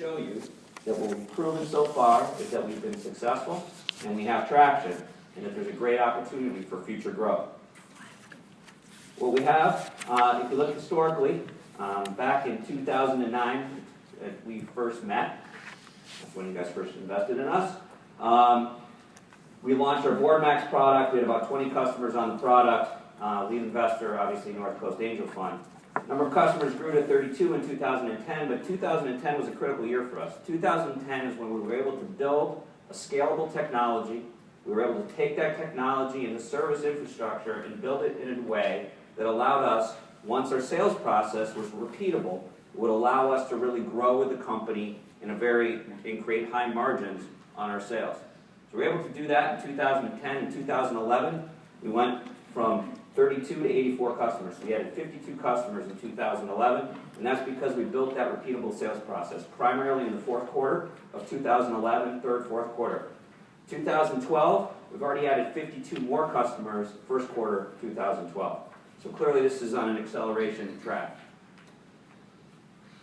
show you that what we've proven so far is that we've been successful and we have traction and that there's a great opportunity for future growth. What we have, if you look historically, back in 2009, we first met. That's when you guys first invested in us. We launched our BoardMax product. We had about 20 customers on the product. Lead investor, obviously, North Coast Angel Fund. Number of customers grew to 32 in 2010, but 2010 was a critical year for us. 2010 is when we were able to build a scalable technology. We were able to take that technology and the service infrastructure and build it in a way that allowed us, once our sales process was repeatable, would allow us to really grow with the company and create high margins on our sales. So we were able to do that in 2010 and 2011. We went from 32 to 84 customers. We added 52 customers in 2011, and that's because we built that repeatable sales process, primarily in the fourth quarter of 2011, third, fourth quarter. 2012, we've already added 52 more customers, first quarter 2012. So clearly this is on an acceleration track.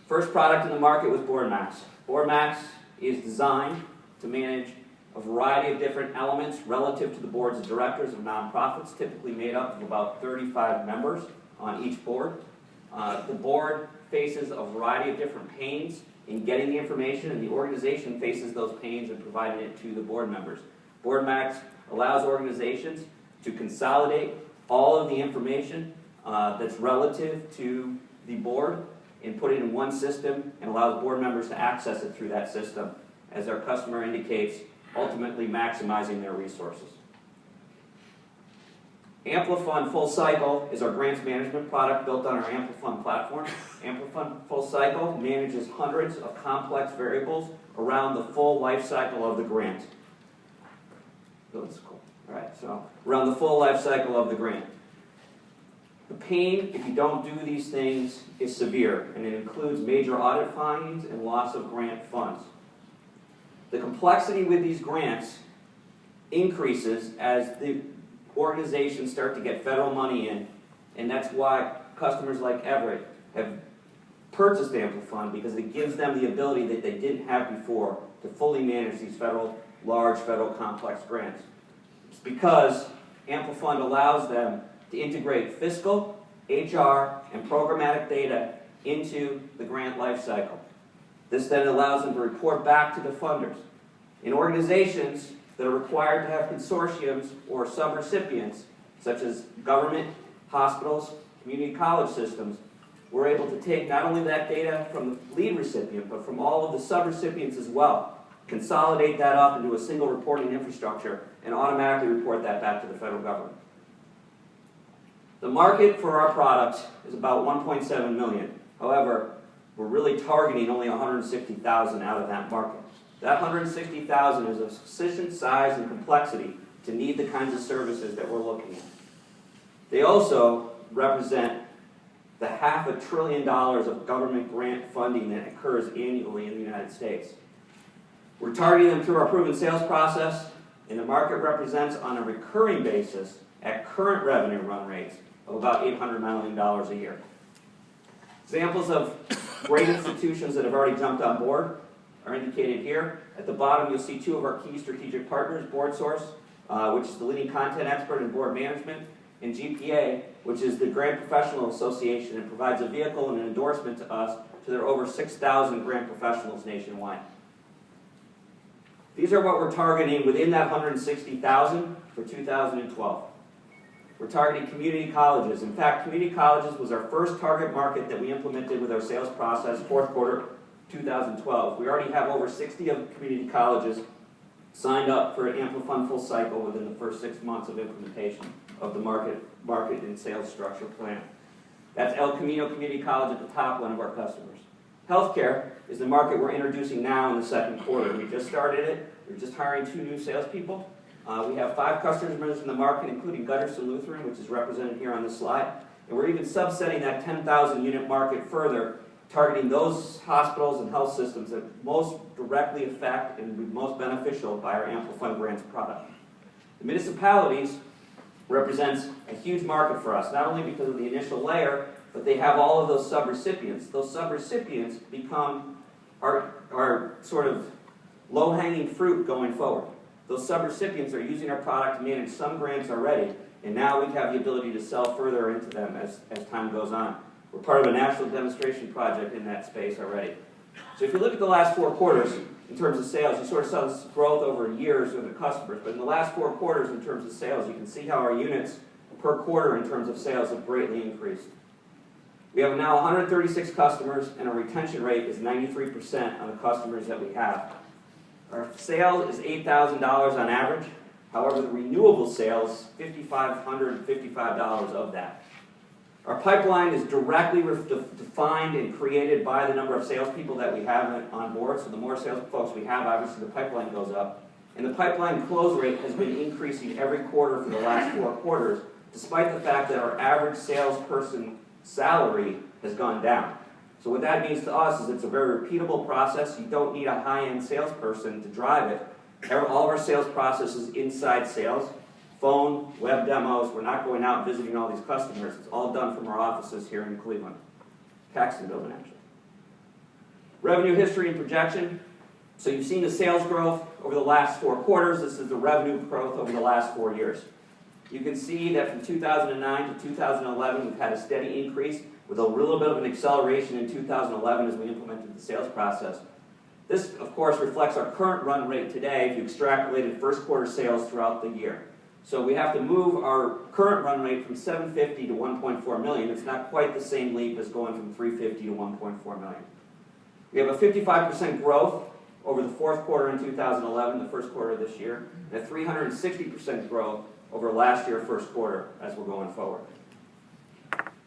First product in the market was BoardMax. BoardMax is designed to manage a variety of different elements relative to the boards of directors of nonprofits, typically made up of about 35 members on each board. The board faces a variety of different pains in getting the information, and the organization faces those pains in providing it to the board members. BoardMax allows organizations to consolidate all of the information that's relative to the board and put it in one system and allows board members to access it through that system, as our customer indicates, ultimately maximizing their resources. Amplifund Full Cycle is our grants management product built on our Amplifund platform. Amplifund Full Cycle manages hundreds of complex variables around the full life cycle of the grant. Oh, that's cool. All right, so around the full life cycle of the grant. The pain, if you don't do these things, is severe, and it includes major audit findings and loss of grant funds. The complexity with these grants increases as the organizations start to get federal money in, and that's why customers like Everett have purchased Amplifund, because it gives them the ability that they didn't have before to fully manage these large federal complex grants. It's because Amplifund allows them to integrate fiscal, HR, and programmatic data into the grant lifecycle. This then allows them to report back to the funders. In organizations that are required to have consortiums or subrecipients, such as government, hospitals, community college systems, we're able to take not only that data from the lead recipient, but from all of the subrecipients as well, consolidate that up into a single reporting infrastructure, and automatically report that back to the federal government. The market for our product is about 1.7 million. However, we're really targeting only 160,000 out of that market. That 160,000 is of sufficient size and complexity to need the kinds of services that we're looking at. They also represent the $500 billion of government grant funding that occurs annually in the United States. We're targeting them through our proven sales process, and the market represents, on a recurring basis, at current revenue run rates, of about $800 million a year. Examples of great institutions that have already jumped on board are indicated here. At the bottom, you'll see two of our key strategic partners, BoardSource, which is the leading content expert in board management, and GPA, which is the Grant Professional Association, and provides a vehicle and an endorsement to us to their over 6,000 grant professionals nationwide. These are what we're targeting within that 160,000 for 2012. We're targeting community colleges. In fact, community colleges was our first target market that we implemented with our sales process, fourth quarter 2012. We already have over 60 of community colleges signed up for an Amplifund Full Cycle within the first 6 months of implementation of the market and sales structure plan. That's El Camino Community College at the top, one of our customers. Healthcare is the market we're introducing now in the second quarter. We just started it. We're just hiring 2 new salespeople. We have 5 customers in the market, including Gutterson Lutheran, which is represented here on this slide. And we're even subsetting that 10,000 unit market further, targeting those hospitals and health systems that most directly affect and be most beneficial by our Amplifund Grants product. The municipalities represents a huge market for us, not only because of the initial layer, but they have all of those subrecipients. Those subrecipients become our sort of low-hanging fruit going forward. Those subrecipients are using our product to manage some grants already, and now we have the ability to sell further into them as time goes on. We're part of a national demonstration project in that space already. So if you look at the last 4 quarters in terms of sales, you sort of saw this growth over years with the customers, but in the last 4 quarters in terms of sales, you can see how our units per quarter in terms of sales have greatly increased. We have now 136 customers, and our retention rate is 93% on the customers that we have. Our sales is $8,000 on average. However, the renewable sales, $5,555 of that. Our pipeline is directly defined and created by the number of salespeople that we have on board. So the more sales folks we have, obviously the pipeline goes up. And the pipeline close rate has been increasing every quarter for the last 4 quarters, despite the fact that our average salesperson salary has gone down. So what that means to us is it's a very repeatable process. You don't need a high-end salesperson to drive it. All of our sales process is inside sales, phone, web demos. We're not going out visiting all these customers. It's all done from our offices here in Cleveland. Caxton building, actually. Revenue history and projection. So you've seen the sales growth over the last 4 quarters. This is the revenue growth over the last 4 years. You can see that from 2009 to 2011, we've had a steady increase with a little bit of an acceleration in 2011 as we implemented the sales process. This, of course, reflects our current run rate today if you extrapolated first quarter sales throughout the year. So we have to move our current run rate from $750 to $1.4 million. It's not quite the same leap as going from $350 to $1.4 million. We have a 55% growth over the 4th quarter in 2011, the first quarter of this year, and a 360% growth over last year, first quarter, as we're going forward.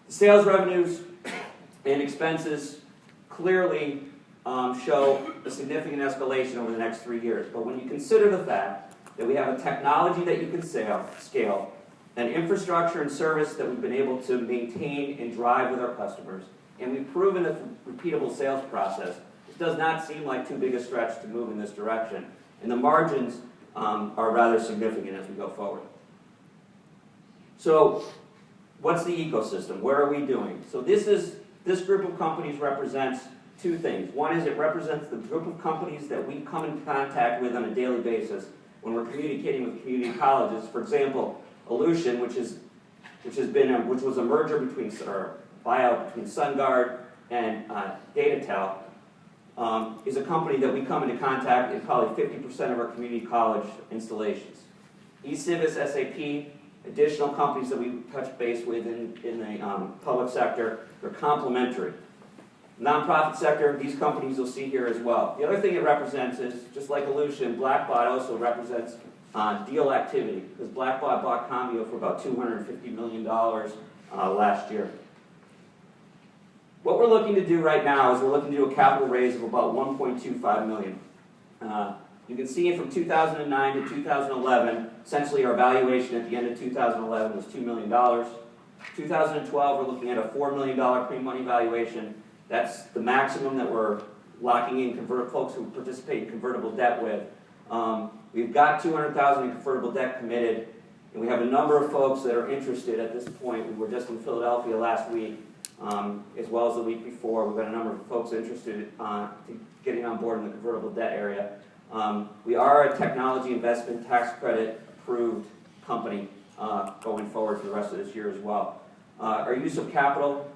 The sales revenues and expenses clearly show a significant escalation over the next 3 years. But when you consider the fact that we have a technology that you can scale, an infrastructure and service that we've been able to maintain and drive with our customers, and we've proven a repeatable sales process, it does not seem like too big a stretch to move in this direction. And the margins are rather significant as we go forward. So, what's the ecosystem? Where are we doing? So this group of companies represents 2 things. One is it represents the group of companies that we come in contact with on a daily basis when we're communicating with community colleges. For example, Aleutian, which was a merger between, or buyout between SunGard and Datatel, is a company that we come into contact in probably 50% of our community college installations. eCivis, SAP, additional companies that we touch base with in the public sector, they're complementary. Nonprofit sector, these companies you'll see here as well. The other thing it represents is, just like Aleutian, Blackbaud also represents deal activity, because Blackbaud bought Combio for about $250 million last year. What we're looking to do right now is we're looking to do a capital raise of about $1.25 million. You can see from 2009 to 2011, essentially our valuation at the end of 2011 was $2 million. 2012, we're looking at a $4 million pre-money valuation. That's the maximum that we're locking in folks who participate in convertible debt with. We've got $200,000 in convertible debt committed, and we have a number of folks that are interested at this point. We were just in Philadelphia last week, as well as the week before. We've got a number of folks interested in getting on board in the convertible debt area. We are a technology investment tax credit approved company going forward for the rest of this year as well. Our use of capital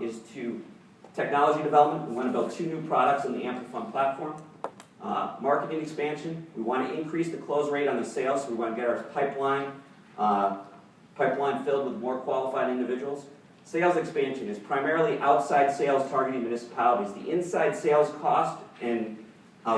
is to technology development. We want to build 2 new products on the Amplifon platform. Marketing expansion. We want to increase the close rate on the sales, so we want to get our pipeline filled with more qualified individuals. Sales expansion is primarily outside sales targeting municipalities. The inside sales cost and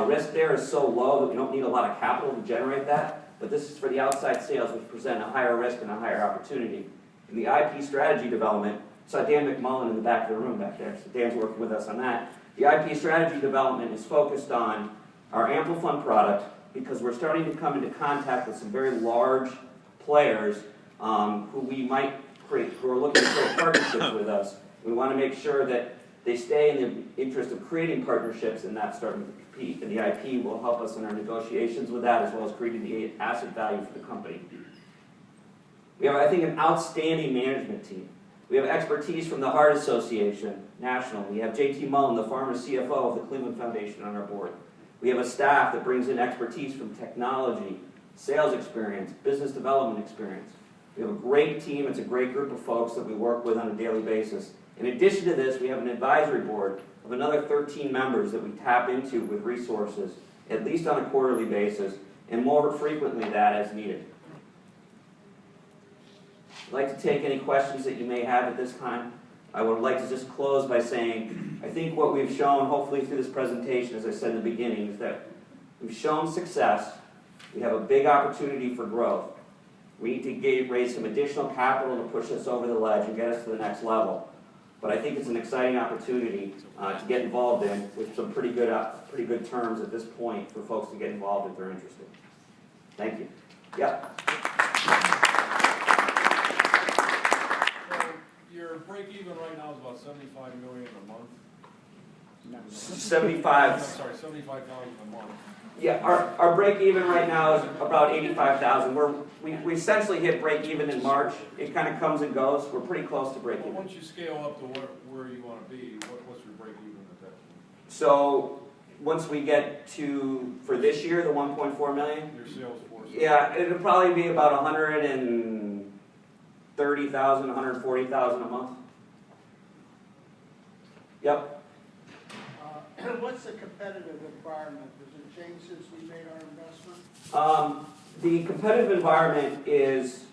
risk there is so low that we don't need a lot of capital to generate that, but this is for the outside sales, which present a higher risk and a higher opportunity. In the IP strategy development, saw Dan McMullen in the back of the room back there, so Dan's working with us on that. The IP strategy development is focused on our Amplifon product because we're starting to come into contact with some very large players who are looking to create partnerships with us. We want to make sure that they stay in the interest of creating partnerships and not starting to compete. And the IP will help us in our negotiations with that, as well as creating the asset value for the company. We have, I think, an outstanding management team. We have expertise from the Heart Association, national. We have J.T. Mullen, the former CFO of the Cleveland Foundation, on our board. We have a staff that brings in expertise from technology, sales experience, business development experience. We have a great team. It's a great group of folks that we work with on a daily basis. In addition to this, we have an advisory board of another 13 members that we tap into with resources, at least on a quarterly basis, and more frequently that as needed. I'd like to take any questions that you may have at this time. I would like to just close by saying, I think what we've shown, hopefully through this presentation, as I said in the beginning, is that we've shown success. We have a big opportunity for growth. We need to raise some additional capital to push us over the ledge and get us to the next level. But I think it's an exciting opportunity to get involved in with some pretty good terms at this point for folks to get involved if they're interested. Thank you. Yeah. Your break even right now is about $75 million a month. 75. Sorry, $75,000 a month. Yeah, our break even right now is about 85,000. We essentially hit break even in March. It kind of comes and goes. We're pretty close to break even. Once you scale up to where you want to be, what's your break even at that point? So once we get to, for this year, the 1.4 million. Your sales force. Yeah, it'll probably be about 130,000, 140,000 a month. Yep. What's the competitive environment? Has it changed since we made our investment? The competitive environment is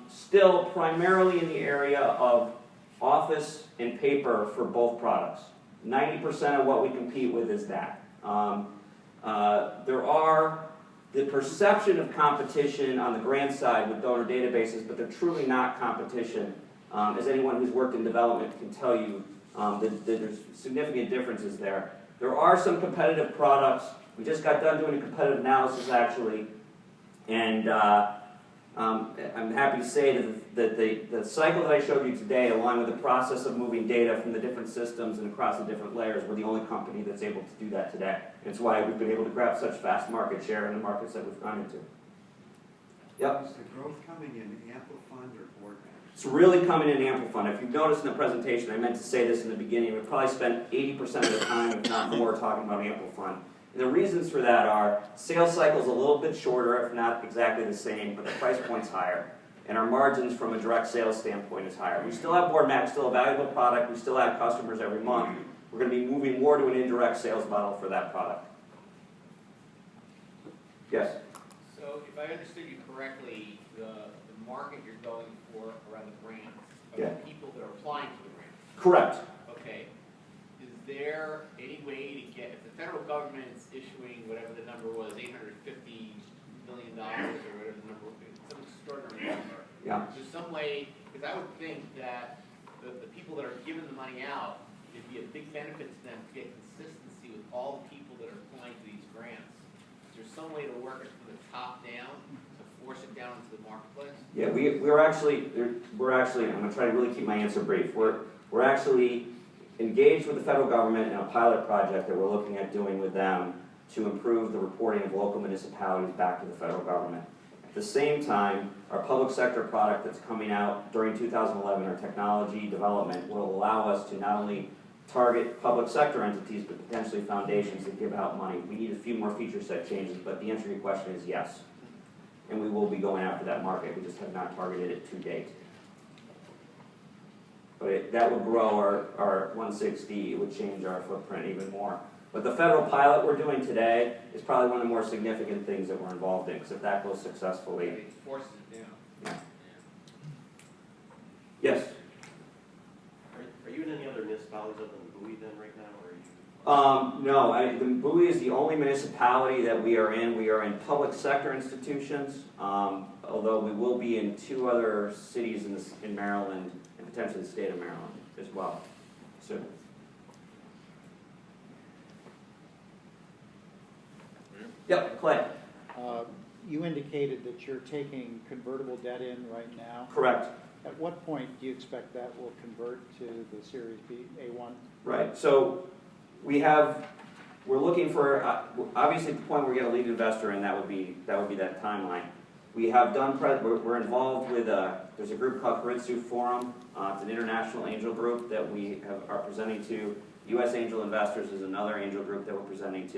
still primarily in the area of office and paper for both products. 90% of what we compete with is that. There are the perception of competition on the grant side with donor databases, but they're truly not competition. As anyone who's worked in development can tell you, there's significant differences there. There are some competitive products. We just got done doing a competitive analysis, actually, and I'm happy to say that the cycle that I showed you today, along with the process of moving data from the different systems and across the different layers, we're the only company that's able to do that today. It's why we've been able to grab such fast market share in the markets that we've gone into. Yep. Is the growth coming in Amplifund or board members? It's really coming in Amplifund. If you've noticed in the presentation, I meant to say this in the beginning, we probably spent 80% of the time, if not more, talking about Amplifund. And the reasons for that are sales cycle's a little bit shorter, if not exactly the same, but the price point's higher. And our margins from a direct sales standpoint is higher. We still have board maps, still a valuable product, we still have customers every month. We're going to be moving more to an indirect sales model for that product. Yes? So if I understood you correctly, the market you're going for around the grants are Yeah. the people that are applying for the grants. Correct. Okay. Is there any way to get, if the federal government's issuing whatever the number was, $850 million or whatever the number was, some extraordinary number, Yeah. is there some way, because I would think that the people that are giving the money out, it'd be a big benefit to them to get consistency with all the people that are applying to these grants. Is there some way to work it from the top down to force it down into the marketplace? Yeah, we're actually, I'm going to try to really keep my answer brief. We're actually engaged with the federal government in a pilot project that we're looking at doing with them to improve the reporting of local municipalities back to the federal government. At the same time, our public sector product that's coming out during 2011, our technology development, will allow us to not only target public sector entities, but potentially foundations that give out money. We need a few more feature set changes, but the answer to your question is yes. And we will be going after that market. We just have not targeted it to date. But that would grow our 160, it would change our footprint even more. But the federal pilot we're doing today is probably one of the more significant things that we're involved in, because if that goes successfully... It forces it down. Yeah. Yes? Are you in any other municipalities other than Bowie then right now, or are you? No, the Bowie is the only municipality that we are in. We are in public sector institutions, although we will be in 2 other cities in Maryland, and potentially the state of Maryland as well, soon. Yep, Clay. You indicated that you're taking convertible debt in right now. Correct. At what point do you expect that will convert to the Series B, A1? Right. So we're looking for obviously at the point where we get a lead investor, and that would be that timeline. We have done. We're involved with there's a group called Keiretsu Forum. It's an international angel group that we are presenting to. U.S. Angel Investors is another angel group that we're presenting to.